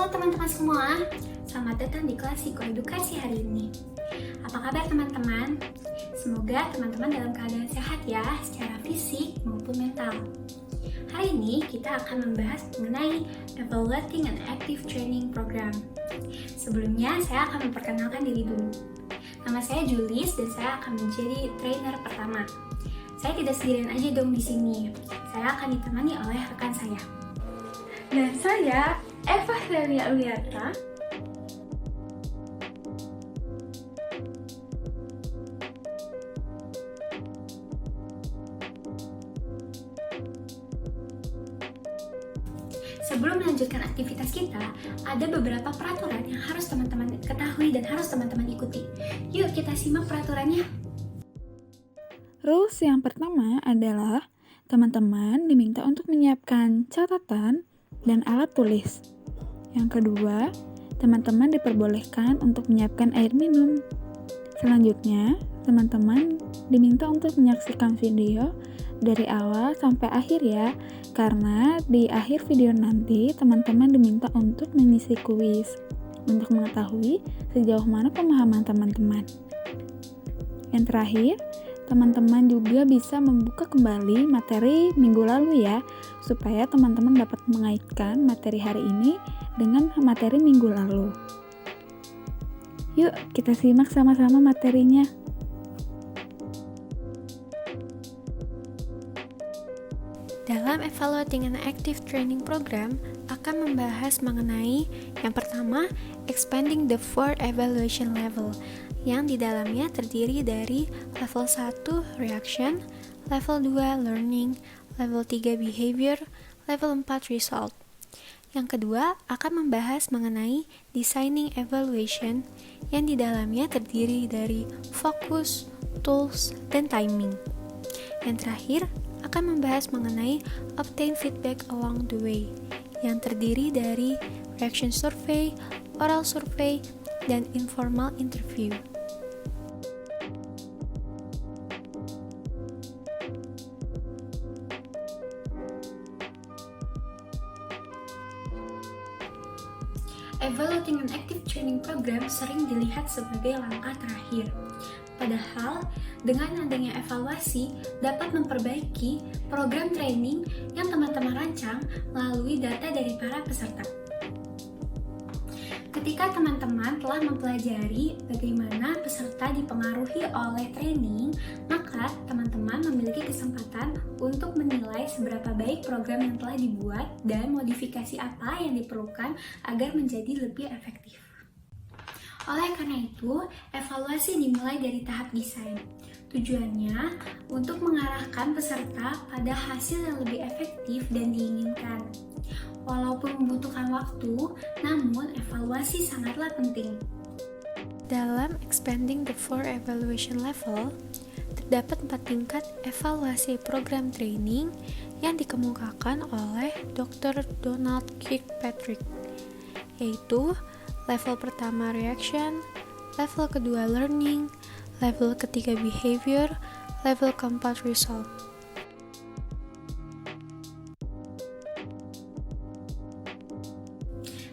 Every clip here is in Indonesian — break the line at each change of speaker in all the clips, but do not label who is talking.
Halo teman-teman semua, selamat datang di kelas psikoedukasi hari ini. Apa kabar teman-teman? Semoga teman-teman dalam keadaan sehat ya, secara fisik maupun mental. Hari ini kita akan membahas mengenai Evaluating an Active Training Program. Sebelumnya saya akan memperkenalkan diri dulu. Nama saya Julis dan saya akan menjadi trainer pertama. Saya tidak sendirian aja dong di sini. Saya akan ditemani oleh rekan saya. Dan saya Eva Celia Uliatra. Sebelum melanjutkan aktivitas kita, ada beberapa peraturan yang harus teman-teman ketahui dan harus teman-teman ikuti. Yuk kita simak peraturannya.
Rules yang pertama adalah teman-teman diminta untuk menyiapkan catatan dan alat tulis. Yang kedua, teman-teman diperbolehkan untuk menyiapkan air minum. Selanjutnya, teman-teman diminta untuk menyaksikan video dari awal sampai akhir ya, karena di akhir video nanti teman-teman diminta untuk mengisi kuis untuk mengetahui sejauh mana pemahaman teman-teman. Yang terakhir, teman-teman juga bisa membuka kembali materi minggu lalu ya, supaya teman-teman dapat mengaitkan materi hari ini dengan materi minggu lalu. Yuk, kita simak sama-sama materinya.
Dalam Evaluating an Active Training Program akan membahas mengenai yang pertama, Expanding the 4 Evaluation Level, yang di dalamnya terdiri dari level 1 Reaction, level 2 Learning, level 3 Behavior, level 4 Result. Yang kedua akan membahas mengenai Designing Evaluation, yang di dalamnya terdiri dari Focus, Tools, dan Timing. Yang terakhir akan membahas mengenai Obtain Feedback Along the Way, yang terdiri dari Reaction Survey, Oral Survey, dan Informal Interview.
Evaluating an Active Training Program sering dilihat sebagai langkah terakhir. Padahal, dengan adanya evaluasi dapat memperbaiki program training yang teman-teman rancang melalui data dari para peserta. Ketika teman-teman telah mempelajari bagaimana peserta dipengaruhi oleh training, maka teman-teman memiliki kesempatan untuk menilai seberapa baik program yang telah dibuat dan modifikasi apa yang diperlukan agar menjadi lebih efektif. Oleh karena itu, evaluasi dimulai dari tahap desain. Tujuannya untuk mengarahkan peserta pada hasil yang lebih efektif dan diinginkan. Walaupun membutuhkan waktu, namun evaluasi sangatlah penting.
Dalam Expanding the 4 Evaluation Level, terdapat 4 tingkat evaluasi program training yang dikemukakan oleh Dr. Donald Kirkpatrick, yaitu level pertama Reaction, level kedua Learning, level ketiga Behavior, level keempat Result.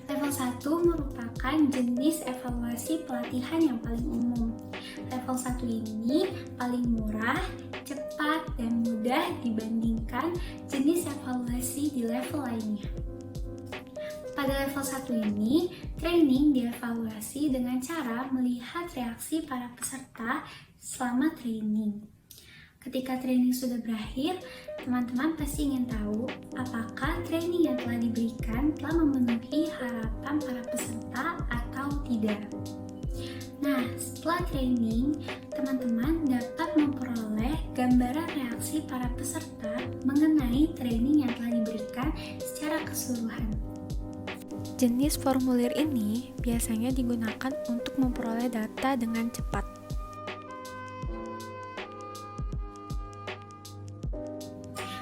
Level 1 merupakan jenis evaluasi pelatihan yang paling umum. Level 1 ini paling murah, cepat, dan mudah dibandingkan jenis evaluasi di level lainnya. Pada level 1 ini, training dievaluasi dengan cara melihat reaksi para peserta selama training. Ketika training sudah berakhir, teman-teman pasti ingin tahu apakah training yang telah diberikan telah memenuhi harapan para peserta atau tidak. Nah, setelah training, teman-teman dapat memperoleh gambaran reaksi para peserta mengenai training yang telah diberikan secara keseluruhan.
Jenis formulir ini biasanya digunakan untuk memperoleh data dengan cepat.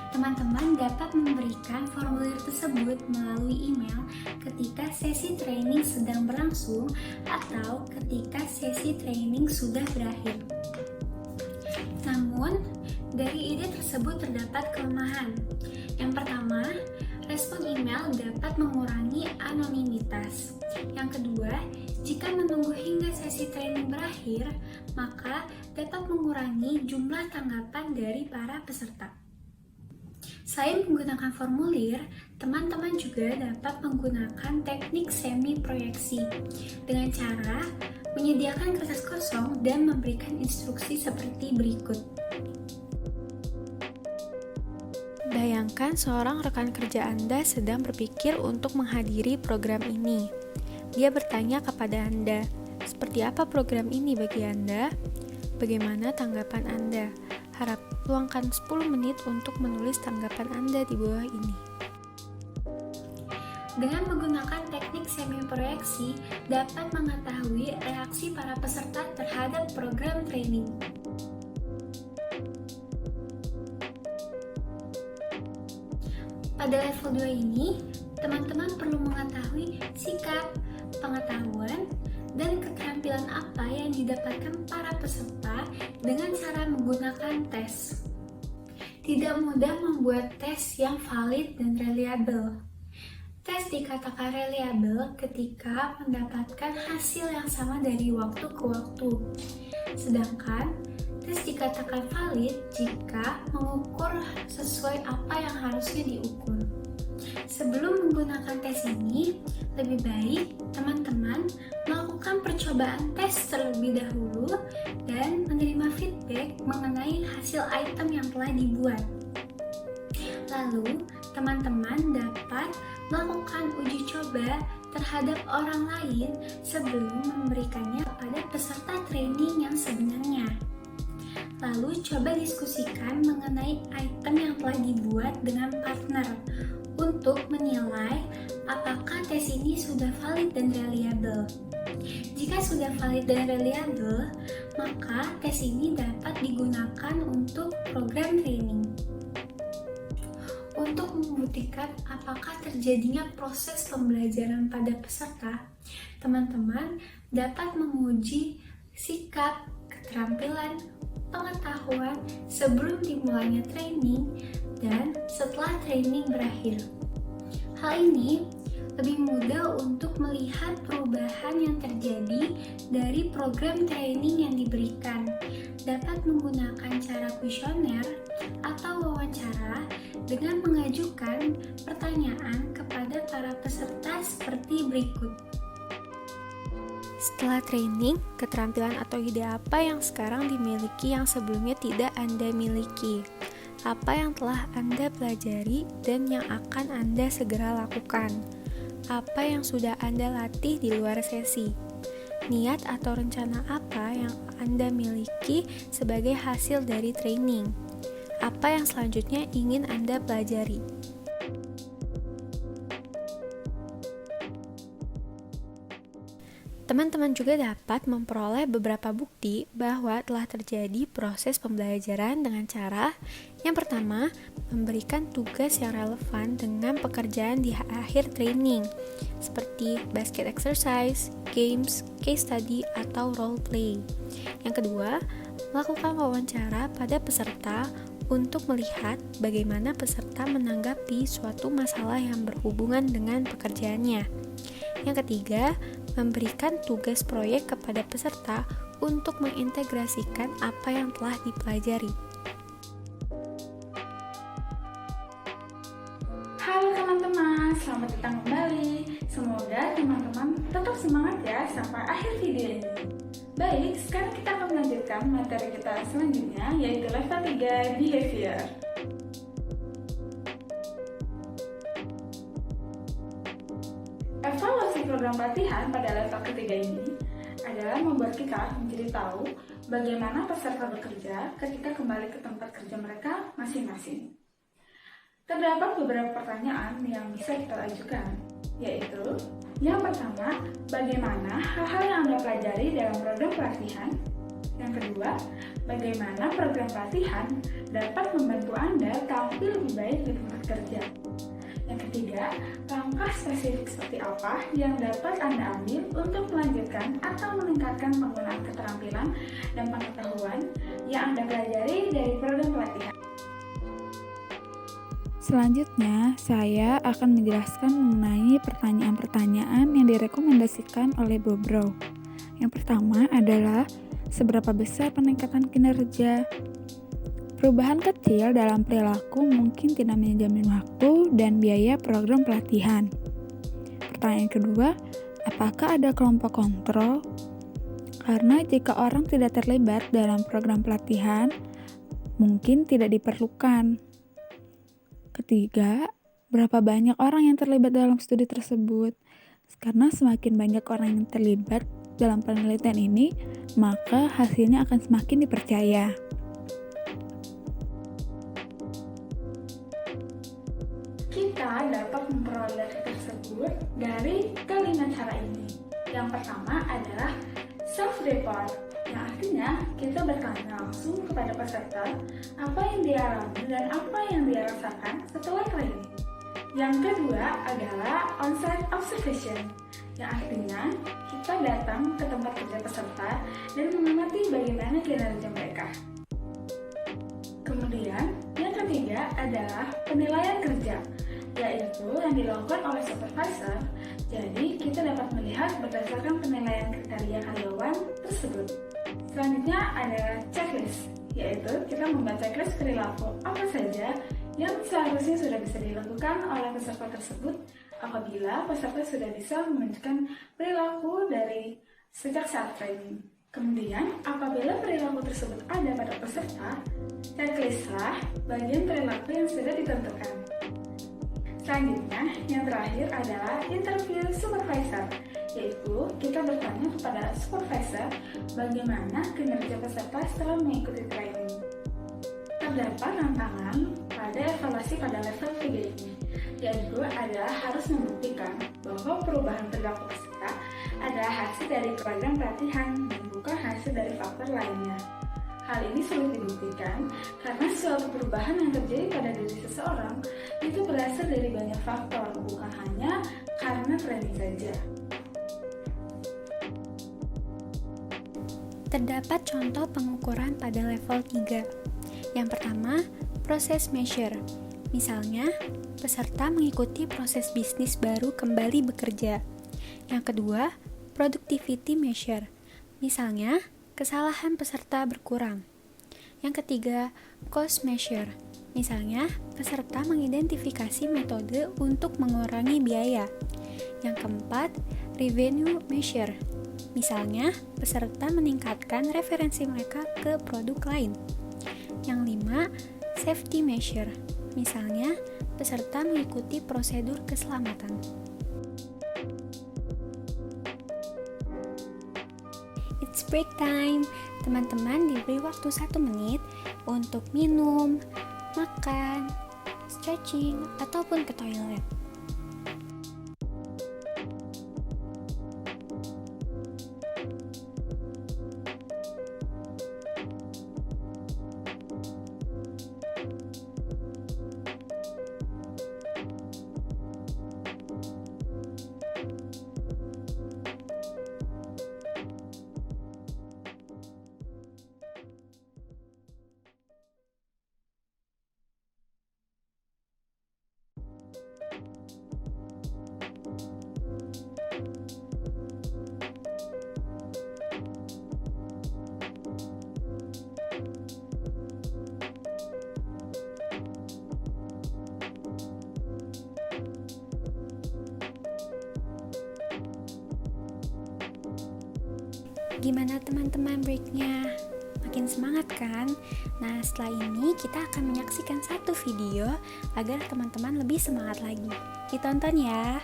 Teman-teman dapat memberikan formulir tersebut melalui email ketika sesi training sedang berlangsung atau ketika sesi training sudah berakhir. Namun, dari ide tersebut terdapat kelemahan. Yang pertama, Merespon email dapat mengurangi anonimitas. Yang kedua, jika menunggu hingga sesi training berakhir, maka dapat mengurangi jumlah tanggapan dari para peserta. Selain menggunakan formulir, teman-teman juga dapat menggunakan teknik semi-proyeksi dengan cara menyediakan kertas kosong dan memberikan instruksi seperti berikut.
Bayangkan seorang rekan kerja Anda sedang berpikir untuk menghadiri program ini. Dia bertanya kepada Anda, seperti apa program ini bagi Anda? Bagaimana tanggapan Anda? Harap luangkan 10 menit untuk menulis tanggapan Anda di bawah ini.
Dengan menggunakan teknik semi-proyeksi, dapat mengetahui reaksi para peserta terhadap program training. Pada level 2 ini, teman-teman perlu mengetahui sikap, pengetahuan, dan keterampilan apa yang didapatkan para peserta dengan cara menggunakan tes. Tidak mudah membuat tes yang valid dan reliable. Tes dikatakan reliable ketika mendapatkan hasil yang sama dari waktu ke waktu. Sedangkan tes dikatakan valid jika mengukur sesuai apa yang harusnya diukur. Sebelum menggunakan tes ini, lebih baik teman-teman melakukan percobaan tes terlebih dahulu dan menerima feedback mengenai hasil item yang telah dibuat. Lalu, teman-teman dapat melakukan uji coba terhadap orang lain sebelum memberikannya kepada peserta training yang sebenarnya. Lalu coba diskusikan mengenai item yang telah dibuat dengan partner untuk menilai apakah tes ini sudah valid dan reliable. Jika sudah valid dan reliable, maka tes ini dapat digunakan untuk program training. Untuk membuktikan apakah terjadinya proses pembelajaran pada peserta, teman-teman dapat menguji sikap, keterampilan, pengetahuan sebelum dimulainya training dan setelah training berakhir. Hal ini lebih mudah untuk melihat perubahan yang terjadi dari program training yang diberikan. Dapat menggunakan cara kuesioner atau wawancara dengan mengajukan pertanyaan kepada para peserta seperti berikut.
Setelah training, keterampilan atau ide apa yang sekarang dimiliki yang sebelumnya tidak Anda miliki? Apa yang telah Anda pelajari dan yang akan Anda segera lakukan? Apa yang sudah Anda latih di luar sesi? Niat atau rencana apa yang Anda miliki sebagai hasil dari training? Apa yang selanjutnya ingin Anda pelajari? Teman-teman juga dapat memperoleh beberapa bukti bahwa telah terjadi proses pembelajaran dengan cara yang pertama, memberikan tugas yang relevan dengan pekerjaan di akhir training seperti basket exercise, games, case study, atau role play. Yang kedua, melakukan wawancara pada peserta untuk melihat bagaimana peserta menanggapi suatu masalah yang berhubungan dengan pekerjaannya. Yang ketiga, memberikan tugas proyek kepada peserta untuk mengintegrasikan apa yang telah dipelajari.
Halo teman-teman, selamat datang kembali. Semoga teman-teman tetap semangat ya sampai akhir video ini. Baik, sekarang kita akan melanjutkan materi kita selanjutnya, yaitu level 3 Behavior. Evaluasi program pelatihan pada level ketiga ini adalah membuat kita menjadi tahu bagaimana peserta bekerja ketika kembali ke tempat kerja mereka masing-masing. Terdapat beberapa pertanyaan yang bisa kita ajukan, yaitu yang pertama, bagaimana hal-hal yang Anda pelajari dalam program pelatihan? Yang kedua, bagaimana program pelatihan dapat membantu Anda tampil lebih baik di tempat kerja? Yang ketiga, langkah spesifik seperti apa yang dapat Anda ambil untuk melanjutkan atau meningkatkan penggunaan keterampilan dan pengetahuan yang Anda pelajari dari program pelatihan. Selanjutnya, saya akan menjelaskan mengenai pertanyaan-pertanyaan yang direkomendasikan oleh Bobrov. Yang pertama adalah, seberapa besar peningkatan kinerja? Perubahan kecil dalam perilaku mungkin tidak menjamin waktu dan biaya program pelatihan. Pertanyaan kedua, apakah ada kelompok kontrol? Karena jika orang tidak terlibat dalam program pelatihan, mungkin tidak diperlukan. Ketiga, berapa banyak orang yang terlibat dalam studi tersebut? Karena semakin banyak orang yang terlibat dalam penelitian ini, maka hasilnya akan semakin dipercaya.
Kita dapat memperoleh data tersebut dari kelima cara ini. Yang pertama adalah self-report, yang artinya kita bertanya langsung kepada peserta apa yang dia alami dan apa yang dia rasakan setelah training. Yang kedua adalah on-site observation, yang artinya kita datang ke tempat kerja peserta dan mengamati bagaimana kinerja mereka. Kemudian, yang ketiga adalah penilaian kerja, yaitu yang dilakukan oleh supervisor. Jadi, kita dapat melihat berdasarkan penilaian kriteria karyawan tersebut. Selanjutnya adalah checklist, yaitu kita membaca checklist perilaku apa saja yang seharusnya sudah bisa dilakukan oleh peserta tersebut apabila peserta sudah bisa menunjukkan perilaku dari sejak saat training. Kemudian, apabila perilaku tersebut ada pada peserta, checklistlah bagian perilaku yang sudah ditentukan. Selanjutnya, yang terakhir adalah interview supervisor, yaitu kita bertanya kepada supervisor bagaimana kinerja peserta setelah mengikuti training. Terdapat tantangan pada evaluasi pada level 3 ini, yaitu adalah harus membuktikan bahwa perubahan perilaku peserta adalah hasil dari program pelatihan dan bukan hasil dari faktor lainnya. Hal ini sulit dibuktikan karena suatu perubahan yang terjadi pada diri seseorang itu berasal dari banyak faktor, bukan hanya karena training saja.
Terdapat contoh pengukuran pada level 3. Yang pertama, proses measure. Misalnya, peserta mengikuti proses bisnis baru kembali bekerja. Yang kedua, productivity measure. Misalnya, kesalahan peserta berkurang. Yang ketiga, cost measure. Misalnya, peserta mengidentifikasi metode untuk mengurangi biaya. Yang keempat, revenue measure. Misalnya, peserta meningkatkan referensi mereka ke produk lain. Yang lima, safety measure. Misalnya, peserta mengikuti prosedur keselamatan. It's break time. Teman-teman diberi waktu 1 menit untuk minum, makan, stretching, ataupun ke toilet. Gimana teman-teman breaknya? Makin semangat kan? Nah, setelah ini kita akan menyaksikan satu video agar teman-teman lebih semangat lagi. Ditonton ya!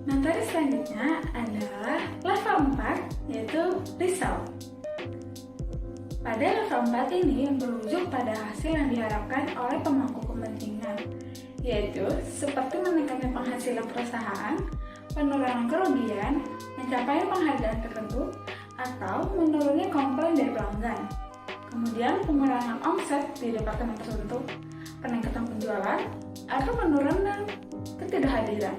Materi selanjutnya adalah level 4, yaitu result. Pada level 4 ini berujung pada hasil yang diharapkan oleh pemangku kepentingan, yaitu seperti meningkatnya penghasilan perusahaan, penurunan kerugian, mencapai penghargaan tertentu, atau menurunnya komplain dari pelanggan. Kemudian pengurangan omset di departemen tertentu, peningkatan penjualan, atau penurunan ketidakhadiran.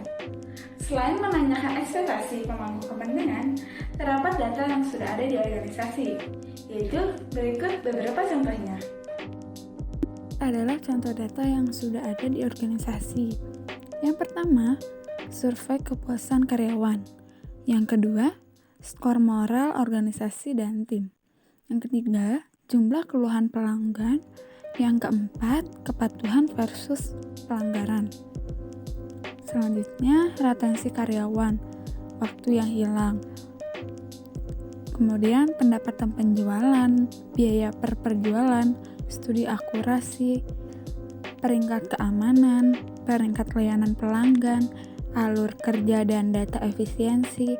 Selain menanyakan ekspektasi pemangku kepentingan, terdapat data yang sudah ada di organisasi, yaitu berikut beberapa contohnya. Adalah contoh data yang sudah ada di organisasi. Yang pertama, survei kepuasan karyawan. Yang kedua, skor moral organisasi dan tim. Yang ketiga, jumlah keluhan pelanggan. Yang keempat, kepatuhan versus pelanggaran. Selanjutnya, retensi karyawan, waktu yang hilang. Kemudian, pendapatan penjualan, biaya per perjualan, studi akurasi, peringkat keamanan, peringkat layanan pelanggan, alur kerja dan data efisiensi,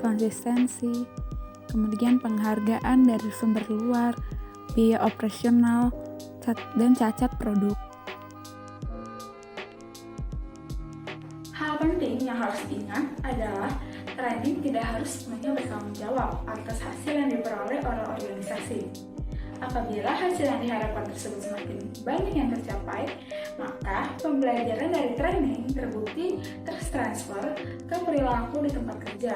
konsistensi, kemudian penghargaan dari sumber luar, biaya operasional, dan cacat produk. Hal penting yang harus diingat adalah training tidak harus sepenuhnya bertanggung jawab atas hasil yang diperoleh oleh organisasi. Apabila hasil yang diharapkan tersebut semakin banyak yang tercapai, maka pembelajaran dari training terbukti tertransfer ke perilaku di tempat kerja,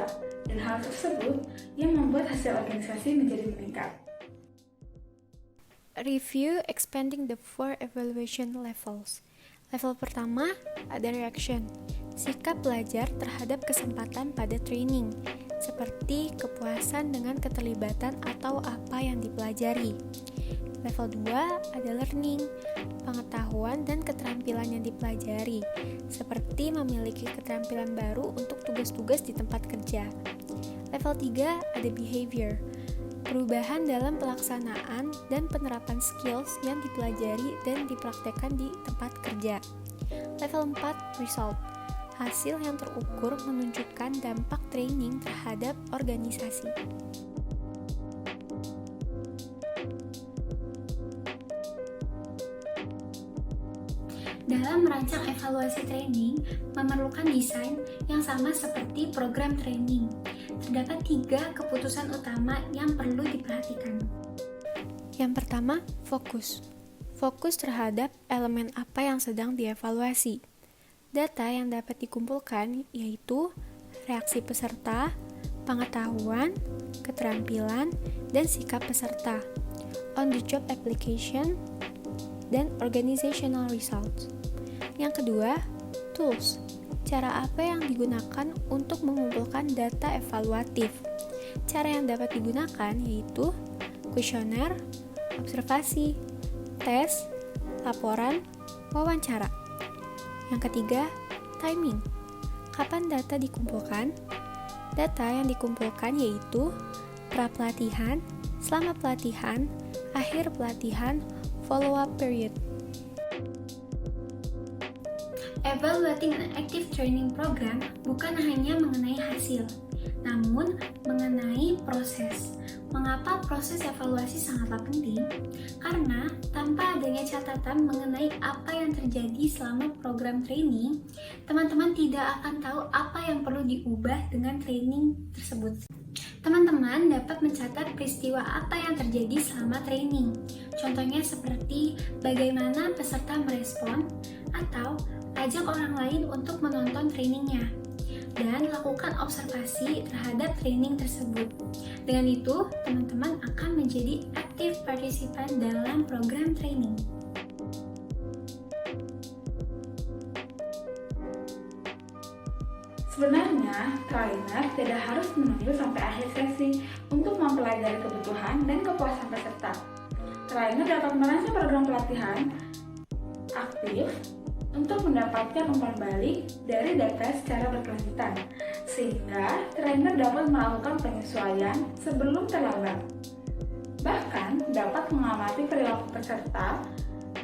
dan hal tersebut yang membuat hasil organisasi menjadi meningkat.
Review expanding the 4 evaluation levels. Level pertama ada reaction, sikap belajar terhadap kesempatan pada training, seperti kepuasan dengan keterlibatan atau apa yang dipelajari. Level 2 ada learning, pengetahuan dan keterampilan yang dipelajari, seperti memiliki keterampilan baru untuk tugas-tugas di tempat kerja. Level 3 ada behavior, perubahan dalam pelaksanaan dan penerapan skills yang dipelajari dan dipraktekkan di tempat kerja. Level 4 result, hasil yang terukur menunjukkan dampak training terhadap organisasi.
Dalam merancang evaluasi training, memerlukan desain yang sama seperti program training. Terdapat 3 keputusan utama yang perlu diperhatikan.
Yang pertama, fokus. Fokus terhadap elemen apa yang sedang dievaluasi. Data yang dapat dikumpulkan yaitu reaksi peserta, pengetahuan, keterampilan, dan sikap peserta, on-the-job application, dan organizational results. Yang kedua, tools. Cara apa yang digunakan untuk mengumpulkan data evaluatif. Cara yang dapat digunakan yaitu kuesioner, observasi, tes, laporan, wawancara. Yang ketiga, timing. Kapan data dikumpulkan? Data yang dikumpulkan yaitu pra-pelatihan, selama pelatihan, akhir pelatihan, follow-up period.
Evaluating an active training program bukan hanya mengenai hasil, namun mengenai proses. Mengapa proses evaluasi sangatlah penting? Karena tanpa adanya catatan mengenai apa yang terjadi selama program training, teman-teman tidak akan tahu apa yang perlu diubah dengan training tersebut. Teman-teman dapat mencatat peristiwa apa yang terjadi selama training. Contohnya seperti bagaimana peserta merespon atau ajak orang lain untuk menonton trainingnya, dan lakukan observasi terhadap training tersebut. Dengan itu, teman-teman akan menjadi aktif partisipan dalam program training.
Sebenarnya, trainer tidak harus menunggu sampai akhir sesi untuk mempelajari kebutuhan dan kepuasan peserta. Trainer dapat merancang program pelatihan aktif untuk mendapatkan umpan balik dari data secara berkelanjutan, sehingga trainer dapat melakukan penyesuaian sebelum terlambat. Bahkan dapat mengamati perilaku peserta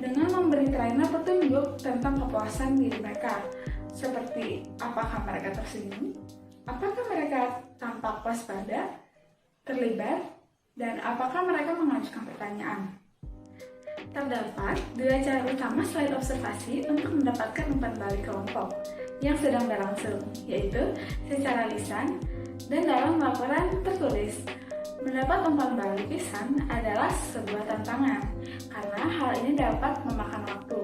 dengan memberi trainer petunjuk tentang kepuasan diri mereka, seperti apakah mereka tersinggung, apakah mereka tampak waspada, terlibat, dan apakah mereka mengajukan pertanyaan. Terdapat dua cara utama selain observasi untuk mendapatkan umpan balik kelompok yang sedang berlangsung, yaitu secara lisan dan dalam laporan tertulis. Mendapat umpan balik lisan adalah sebuah tantangan, karena hal ini dapat memakan waktu.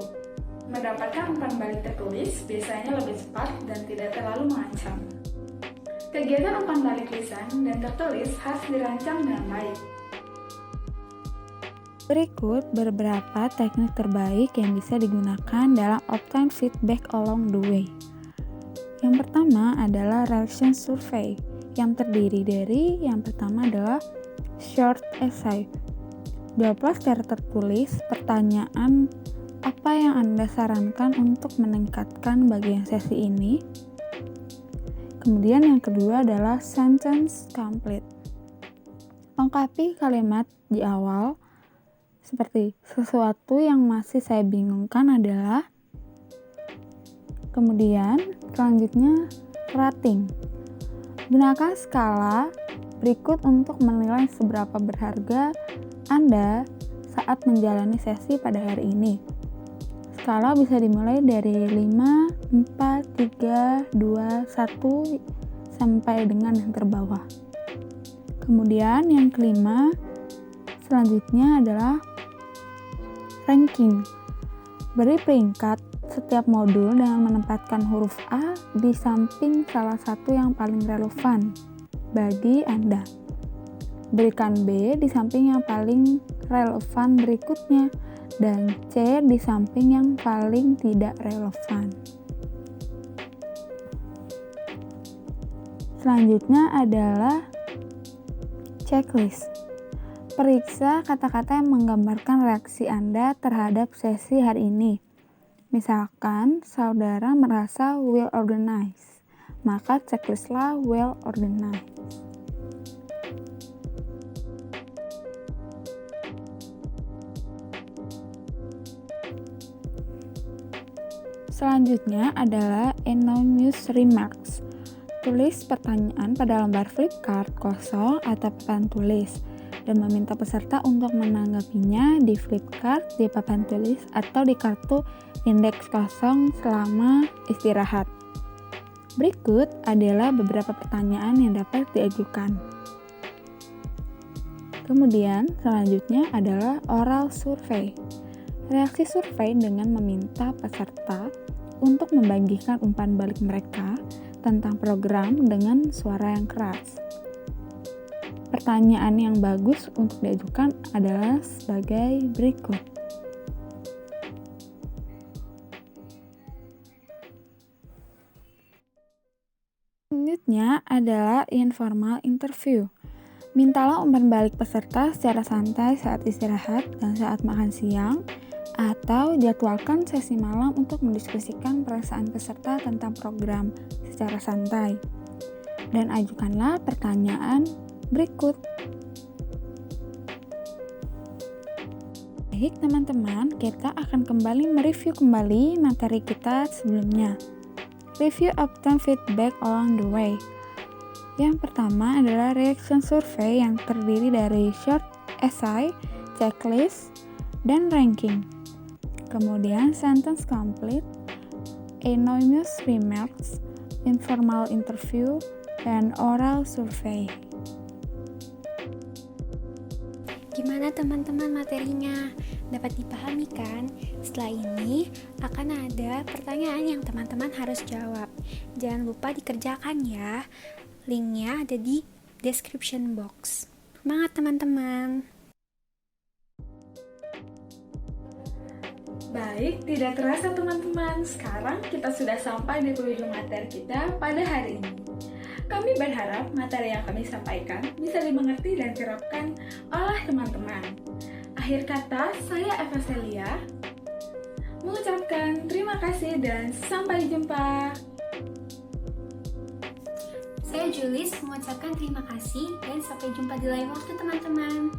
Mendapatkan umpan balik tertulis biasanya lebih cepat dan tidak terlalu mengancam. Kegiatan umpan balik lisan dan tertulis harus dirancang dengan baik. Berikut beberapa teknik terbaik yang bisa digunakan dalam obtain feedback along the way. Yang pertama adalah reaction survey, yang terdiri dari yang pertama adalah short essay. Jawablah secara tertulis pertanyaan apa yang Anda sarankan untuk meningkatkan bagian sesi ini. Kemudian yang kedua adalah sentence complete. Lengkapi kalimat di awal seperti sesuatu yang masih saya bingungkan adalah. Kemudian selanjutnya rating. Gunakan skala berikut untuk menilai seberapa berharga Anda saat menjalani sesi pada hari ini. Skala bisa dimulai dari 5, 4, 3, 2, 1 sampai dengan yang terbawah. Kemudian yang kelima selanjutnya adalah ranking. Beri peringkat setiap modul dengan menempatkan huruf A di samping salah satu yang paling relevan bagi Anda. Berikan B di samping yang paling relevan berikutnya dan C di samping yang paling tidak relevan. Selanjutnya adalah checklist. Periksa kata-kata yang menggambarkan reaksi Anda terhadap sesi hari ini. Misalkan, saudara merasa well organized, maka checklistlah well organized. Selanjutnya adalah anonymous remarks. Tulis pertanyaan pada lembar flipchart kosong atau papan tulis dan meminta peserta untuk menanggapinya di flipchart, di papan tulis, atau di kartu indeks kosong selama istirahat. Berikut adalah beberapa pertanyaan yang dapat diajukan. Kemudian selanjutnya adalah oral survey. Reaksi survei dengan meminta peserta untuk membagikan umpan balik mereka tentang program dengan suara yang keras. Pertanyaan yang bagus untuk diajukan adalah sebagai berikut. Selanjutnya adalah informal interview. Mintalah umpan balik peserta secara santai saat istirahat dan saat makan siang, atau jadwalkan sesi malam untuk mendiskusikan perasaan peserta tentang program secara santai. Dan ajukanlah pertanyaan berikut. Baik teman-teman, kita akan kembali mereview kembali materi kita sebelumnya. Review obtain feedback along the way. Yang pertama adalah reaction survey yang terdiri dari short essay, checklist, dan ranking. Kemudian sentence complete, anonymous remarks, informal interview, dan oral survey.
Gimana teman-teman materinya? Dapat dipahami kan? Setelah ini akan ada pertanyaan yang teman-teman harus jawab. Jangan lupa dikerjakan ya. Linknya ada di description box. Semangat teman-teman!
Baik, tidak terasa teman-teman, sekarang kita sudah sampai di penghujung materi kita pada hari ini. Kami berharap materi yang kami sampaikan bisa dimengerti dan diterapkan oleh teman-teman. Akhir kata, saya Eva Celia mengucapkan terima kasih dan sampai jumpa.
Saya Julis mengucapkan terima kasih dan sampai jumpa di lain waktu teman-teman.